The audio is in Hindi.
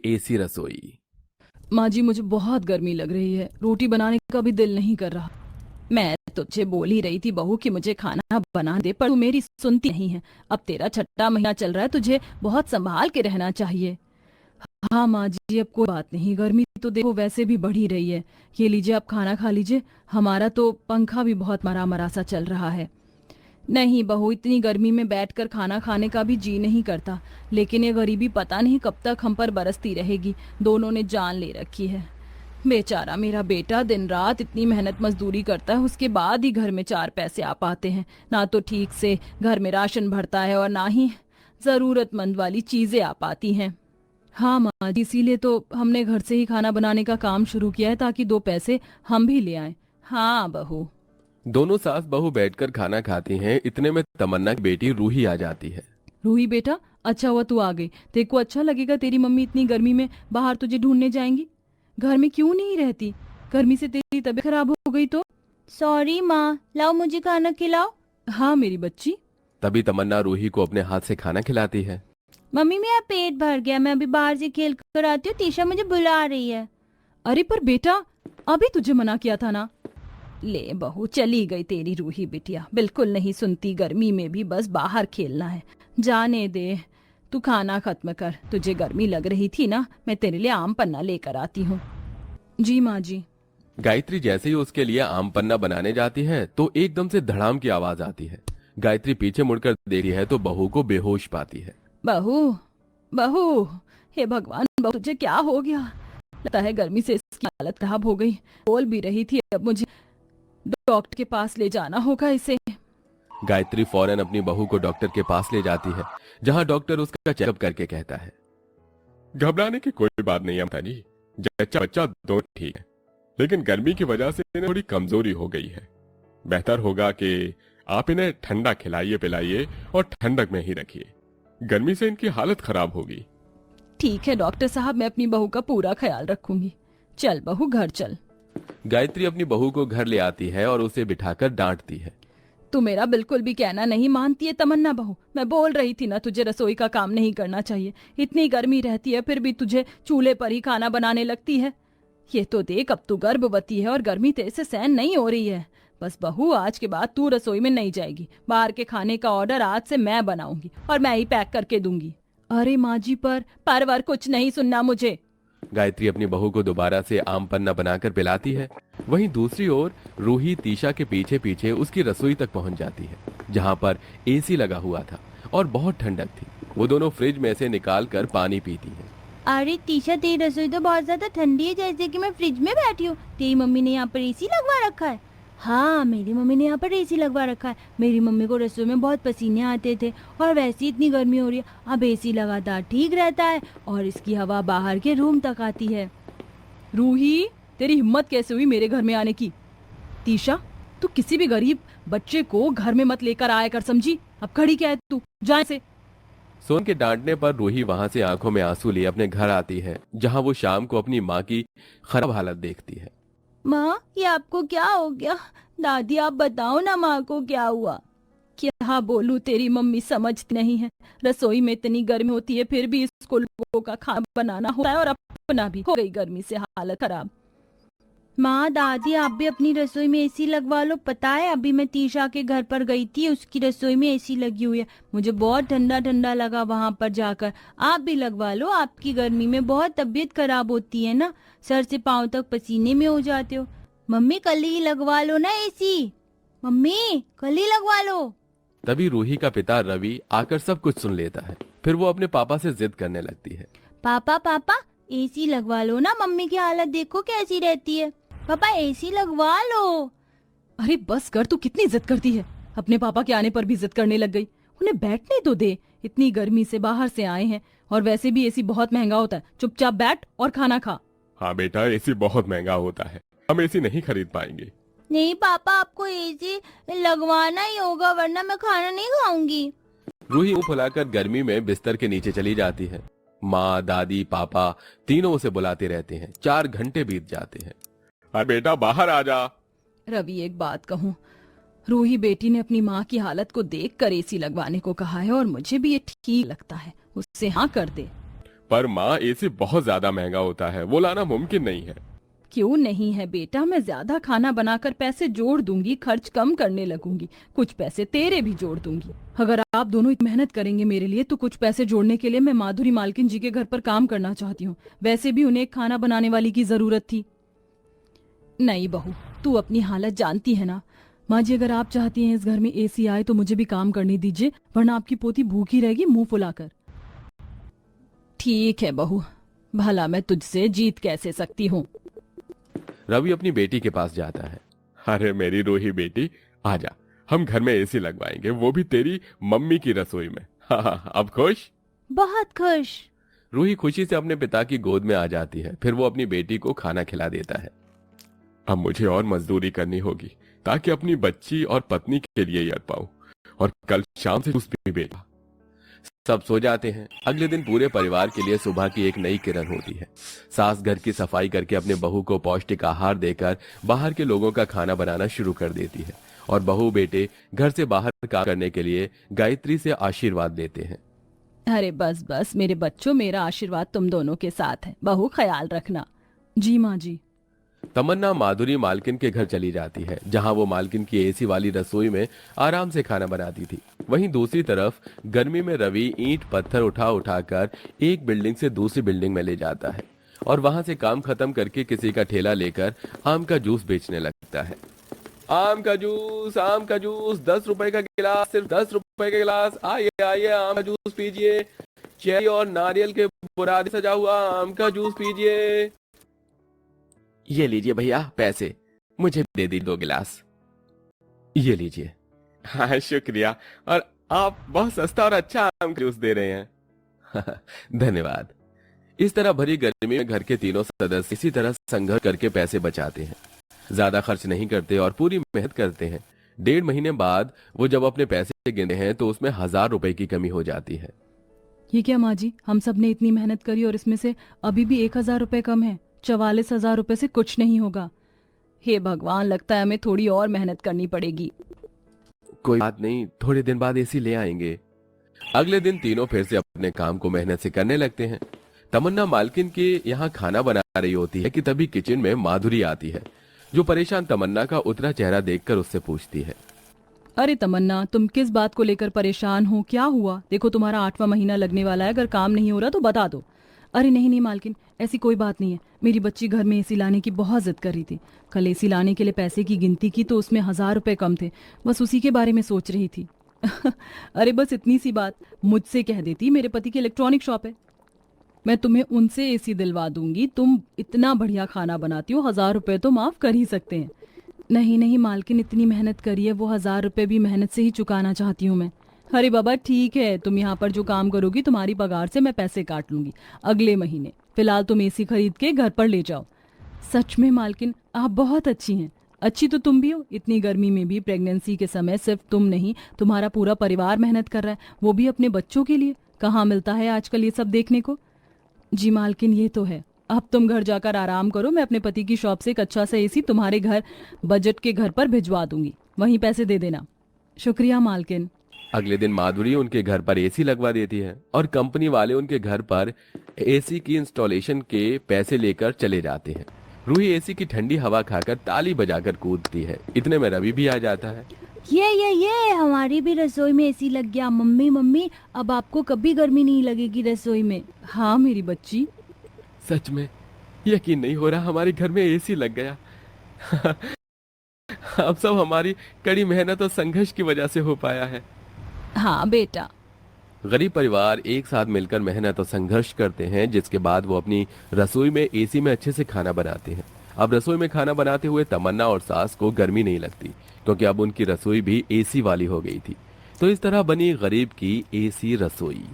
एसी रसोई। माँ जी, मुझे बहुत गर्मी लग रही है, रोटी बनाने का भी दिल नहीं कर रहा। मैं तुझे बोल ही रही थी बहू कि मुझे खाना बना दे, पर तू मेरी सुनती नहीं है। अब तेरा छठा महीना चल रहा है, तुझे बहुत संभाल के रहना चाहिए। हाँ माँ जी, अब कोई बात नहीं, गर्मी तो देखो वैसे भी बढ़ ही रही है। ये लीजिए, आप खाना खा लीजिए। हमारा तो पंखा भी बहुत मरा मरा सा चल रहा है। नहीं बहू, इतनी गर्मी में बैठकर खाना खाने का भी जी नहीं करता, लेकिन ये गरीबी पता नहीं कब तक हम पर बरसती रहेगी। दोनों ने जान ले रखी है। बेचारा मेरा बेटा दिन रात इतनी मेहनत मजदूरी करता है, उसके बाद ही घर में चार पैसे आ पाते हैं। ना तो ठीक से घर में राशन भरता है और ना ही ज़रूरतमंद वाली चीज़ें आ पाती हैं। हाँ माँ जी, इसीलिए तो हमने घर से ही खाना बनाने का काम शुरू किया है, ताकि दो पैसे हम भी ले आएं। हाँ बहू। दोनों सास बहू बैठकर खाना खाती हैं। इतने में तमन्ना की बेटी रूही आ जाती है। रूही बेटा, अच्छा हुआ तू आ गई। तेरे को अच्छा लगेगा, तेरी मम्मी इतनी गर्मी में बाहर तुझे ढूंढने जाएंगी। घर में क्यों नहीं रहती? गर्मी से तेरी तबीयत खराब हो गई तो? सॉरी माँ, लाओ मुझे खाना खिलाओ। हाँ मेरी बच्ची। तभी तमन्ना रूही को अपने हाथ से खाना खिलाती है। मम्मी मेरा पेट भर गया, मैं अभी बाहर से खेल कर आती हूँ, तीशा मुझे बुला रही है। अरे पर बेटा, अभी तुझे मना किया था ना। ले बहू, चली गई तेरी रूही बिटिया, बिल्कुल नहीं सुनती। गर्मी में भी बस बाहर खेलना है। जाने दे, तू खाना खत्म कर। तुझे गर्मी लग रही थी ना, मैं तेरे लिए आम पन्ना लेकर आती हूँ। जी माँ जी। गायत्री जैसे ही उसके लिए आम पन्ना बनाने जाती है तो एकदम से धड़ाम की आवाज आती है। गायत्री पीछे मुड़कर देखती है तो बहू को बेहोश पाती है। बहू, बहू, हे भगवान बहू, तुझे क्या हो गया? लगता है गर्मी से इसकी हालत खराब हो गई। बोल भी रही थी, अब मुझे डॉक्टर के पास ले जाना होगा इसे। गायत्री फौरन अपनी बहू को डॉक्टर के पास ले जाती है, जहां डॉक्टर उसका चेकअप करके कहता है, घबराने की कोई बात नहीं है माता जी, जच्चा बच्चा दोनों ठीक है, लेकिन गर्मी की वजह से इन्हें थोड़ी कमजोरी हो गई है। बेहतर होगा कि आप इन्हें ठंडा खिलाइए पिलाइए और ठंडक में ही रखिए, गर्मी से इनकी हालत खराब होगी। ठीक है डॉक्टर साहब, मैं अपनी बहू का पूरा ख्याल रखूंगी। चल बहू, घर चल। गायत्री अपनी बहू को घर ले आती है और उसे बिठाकर डांटती है। तू मेरा बिल्कुल भी कहना नहीं मानती है तमन्ना बहू। मैं बोल रही थी ना, तुझे रसोई का काम नहीं करना चाहिए। इतनी गर्मी रहती है, फिर भी तुझे चूल्हे पर ही खाना बनाने लगती है। ये तो देख, अब तू गर्भवती है और गर्मी तेरे से सहन नहीं हो रही है। बस बहू, आज के बाद तू रसोई में नहीं जाएगी। बाहर के खाने का ऑर्डर आज से मैं बनाऊंगी और मैं ही पैक करके दूंगी। अरे माँ जी, पर वर कुछ नहीं सुनना मुझे। गायत्री अपनी बहू को दोबारा से आम पन्ना बनाकर पिलाती है। वहीं दूसरी ओर रूही तीशा के पीछे पीछे उसकी रसोई तक पहुंच जाती है, जहां पर एसी लगा हुआ था और बहुत ठंडक थी। वो दोनों फ्रिज में से निकाल कर पानी पीती हैं। अरे तीशा, तेरी रसोई तो बहुत ज्यादा ठंडी है, जैसे कि मैं फ्रिज में बैठी हूँ। तेरी मम्मी ने यहाँ पर एसी लगवा रखा है? हाँ, मेरी मम्मी ने यहाँ पर एसी लगवा रखा है। मेरी मम्मी को रसोई में बहुत पसीने आते थे और वैसे इतनी गर्मी हो रही है, अब एसी लगातार ठीक रहता है और इसकी हवा बाहर के रूम तक आती है। रूही, तेरी हिम्मत कैसे हुई मेरे घर में आने की? तीशा, तू किसी भी गरीब बच्चे को घर में मत लेकर आया कर, समझी? अब खड़ी क्या है तू? जा से। सोन के डांटने पर रूही वहां से आंखों में आंसू लिए अपने घर आती है, जहां वो शाम को अपनी माँ की खराब हालत देखती है। माँ, ये आपको क्या हो गया? दादी, आप बताओ ना, माँ को क्या हुआ? क्या बोलूं, तेरी मम्मी समझती नहीं है। रसोई में इतनी गर्मी होती है, फिर भी इसको लोगों का खाना बनाना होता है और अपना भी हो गई गर्मी से हालत खराब। माँ, दादी, आप भी अपनी रसोई में एसी लगवा लो। पता है, अभी मैं तीशा के घर पर गई थी, उसकी रसोई में एसी लगी हुई है। मुझे बहुत ठंडा ठंडा लगा वहां पर जाकर। आप भी लगवा लो, आपकी गर्मी में बहुत तबीयत खराब होती है ना, सर से पांव तक पसीने में हो जाते हो। मम्मी, कल ही लगवा लो ना एसी। मम्मी, कल ही लगवा लो। तभी रूही का पिता रवि आकर सब कुछ सुन लेता है। फिर वो अपने पापा से जिद करने लगती है। पापा पापा, एसी लगवा लो ना, मम्मी की हालत देखो कैसी रहती है। पापा, एसी लगवा लो। अरे बस कर, तू कितनी जिद करती है। अपने पापा के आने पर भी जिद करने लग गई। उन्हें बैठने तो दे, इतनी गर्मी से बाहर से आए हैं और वैसे भी एसी बहुत महंगा होता है। चुपचाप बैठ और खाना खा। हाँ बेटा, एसी बहुत महंगा होता है, हम एसी नहीं खरीद पाएंगे। नहीं पापा, आपको एसी लगवाना ही होगा, वरना मैं खाना नहीं खाऊंगी। रूही मुंह फुलाकर गर्मी में बिस्तर के नीचे चली जाती है। माँ, दादी, पापा तीनों उसे बुलाते रहते हैं। 4 घंटे बीत जाते हैं। अरे बेटा, बाहर आ जा। रवि, एक बात कहूँ, रूही बेटी ने अपनी माँ की हालत को देखकर एसी लगवाने को कहा है और मुझे भी ये ठीक लगता है। उससे हाँ कर दे। पर माँ एसी बहुत ज्यादा महंगा होता है, वो लाना मुमकिन नहीं है। क्यों नहीं है बेटा, मैं ज्यादा खाना बनाकर पैसे जोड़ दूंगी, खर्च कम करने लगूंगी, कुछ पैसे तेरे भी जोड़ दूंगी। अगर आप दोनों इतनी मेहनत करेंगे मेरे लिए तो कुछ पैसे जोड़ने के लिए मैं माधुरी मालकिन जी के घर पर काम करना चाहती हूँ। वैसे भी उन्हें एक खाना बनाने वाली की जरूरत थी। नहीं बहू, तू अपनी हालत जानती है ना। माँ जी, अगर आप चाहती हैं इस घर में एसी आए तो मुझे भी काम करने दीजिए, वरना आपकी पोती भूखी रहेगी मुंह फुलाकर। ठीक है बहू, भला मैं तुझसे जीत कैसे सकती हूँ। रवि अपनी बेटी के पास जाता है। अरे मेरी रूही बेटी, आजा, हम घर में एसी लगवाएंगे, वो भी तेरी मम्मी की रसोई में। हाँ, अब खुश? बहुत खुश। रूही खुशी से अपने पिता की गोद में आ जाती है। फिर वो अपनी बेटी को खाना खिला देता है। अब मुझे और मजदूरी करनी होगी ताकि अपनी बच्ची और पत्नी के लिए ये पाऊं, और कल शाम से जूस भी बेटा। सब सो जाते हैं। अगले दिन पूरे परिवार के लिए सुबह की एक नई किरण होती है। सास घर की सफाई करके अपने बहू को पौष्टिक आहार देकर बाहर के लोगों का खाना बनाना शुरू कर देती है, और बहू बेटे घर से बाहर काम करने के लिए गायत्री से आशीर्वाद लेते हैं। अरे बस बस मेरे बच्चों, मेरा आशीर्वाद तुम दोनों के साथ है। बहू ख्याल रखना। जी माँ जी। तमन्ना माधुरी मालकिन के घर चली जाती है, जहां वो मालकिन की एसी वाली रसोई में आराम से खाना बनाती थी। वहीं दूसरी तरफ गर्मी में रवि ईंट पत्थर उठा उठाकर एक बिल्डिंग से दूसरी बिल्डिंग में ले जाता है, और वहां से काम खत्म करके किसी का ठेला लेकर आम का जूस बेचने लगता है। आम का जूस 10 रुपए का गिलास, सिर्फ 10 रुपए का गिलास। आइए आइए, आम का जूस पीजिए, चेरी और नारियल के बुरादे सजा हुआ आम का जूस पीजिए। ये लीजिए भैया पैसे, मुझे दे दी 2 गिलास। ये लीजिए। हाँ शुक्रिया, और आप बहुत सस्ता और अच्छा आम का जूस दे रहे हैं। धन्यवाद। इस तरह भरी गर्मी में घर के तीनों सदस्य इसी तरह संघर्ष करके पैसे बचाते हैं, ज्यादा खर्च नहीं करते और पूरी मेहनत करते हैं। 1.5 महीने बाद वो जब अपने पैसे गिनते हैं तो उसमें 1000 रुपए की कमी हो जाती है। ये क्या माँ जी, हम सब ने इतनी मेहनत करी और इसमें से अभी भी 1000 रुपए कम है। 44,000 रुपए से कुछ नहीं होगा। हे भगवान, लगता है हमें थोड़ी और मेहनत करनी पड़ेगी। कोई बात नहीं, थोड़े दिन बाद एसी ले आएंगे। अगले दिन तीनों फिर से अपने काम को मेहनत से करने लगते हैं। तमन्ना मालकिन के यहाँ खाना बना रही होती है कि तभी किचन में माधुरी आती है, जो परेशान तमन्ना का उतरा चेहरा देखकर उससे पूछती है। अरे तमन्ना, तुम किस बात को लेकर परेशान हो? क्या हुआ? देखो तुम्हारा 8वां महीना लगने वाला है, अगर काम नहीं हो रहा तो बता दो। अरे नहीं नहीं मालकिन, ऐसी कोई बात नहीं है। मेरी बच्ची घर में एसी लाने की बहुत जिद कर रही थी। कल एसी लाने के लिए पैसे की गिनती की तो उसमें 1000 रुपए कम थे, बस उसी के बारे में सोच रही थी। अरे बस इतनी सी बात मुझसे कह देती, मेरे पति की इलेक्ट्रॉनिक शॉप है, मैं तुम्हें उनसे एसी दिलवा दूंगी। तुम इतना बढ़िया खाना बनाती हो, 1000 रुपए तो माफ कर ही सकते हैं। नहीं नहीं मालकिन, इतनी मेहनत करी है, वो 1000 रुपए भी मेहनत से ही चुकाना चाहती हूँ मैं। अरे बाबा ठीक है, तुम यहाँ पर जो काम करोगी तुम्हारी पगार से मैं पैसे काट लूंगी अगले महीने। फिलहाल तुम एसी खरीद के घर पर ले जाओ। सच में मालकिन, आप बहुत अच्छी हैं। अच्छी तो तुम भी हो। इतनी गर्मी में भी प्रेगनेंसी के समय सिर्फ तुम नहीं, तुम्हारा पूरा परिवार मेहनत कर रहा है, वो भी अपने बच्चों के लिए। कहाँ मिलता है आजकल ये सब देखने को। जी मालकिन, ये तो है। अब तुम घर जाकर आराम करो, मैं अपने पति की शॉप से एक अच्छा सा एसी तुम्हारे घर बजट के घर पर भिजवा दूंगी, वहीं पैसे दे देना। शुक्रिया मालकिन। अगले दिन माधुरी उनके घर पर एसी लगवा देती है, और कंपनी वाले उनके घर पर एसी की इंस्टॉलेशन के पैसे लेकर चले जाते हैं। रूही एसी की ठंडी हवा खाकर ताली बजाकर कूदती है। इतने में रवि भी आ जाता है। ये हमारी भी रसोई में एसी लग गया। मम्मी मम्मी, अब आपको कभी गर्मी नहीं लगेगी रसोई में। हाँ मेरी बच्ची। सच में यकीन नहीं हो रहा, हमारे घर में एसी लग गया। अब सब हमारी कड़ी मेहनत और संघर्ष की वजह से हो पाया है। हाँ बेटा। गरीब परिवार एक साथ मिलकर मेहनत और संघर्ष करते हैं, जिसके बाद वो अपनी रसोई में एसी में अच्छे से खाना बनाते हैं। अब रसोई में खाना बनाते हुए तमन्ना और सास को गर्मी नहीं लगती, क्योंकि अब उनकी रसोई भी एसी वाली हो गई थी। तो इस तरह बनी गरीब की एसी रसोई।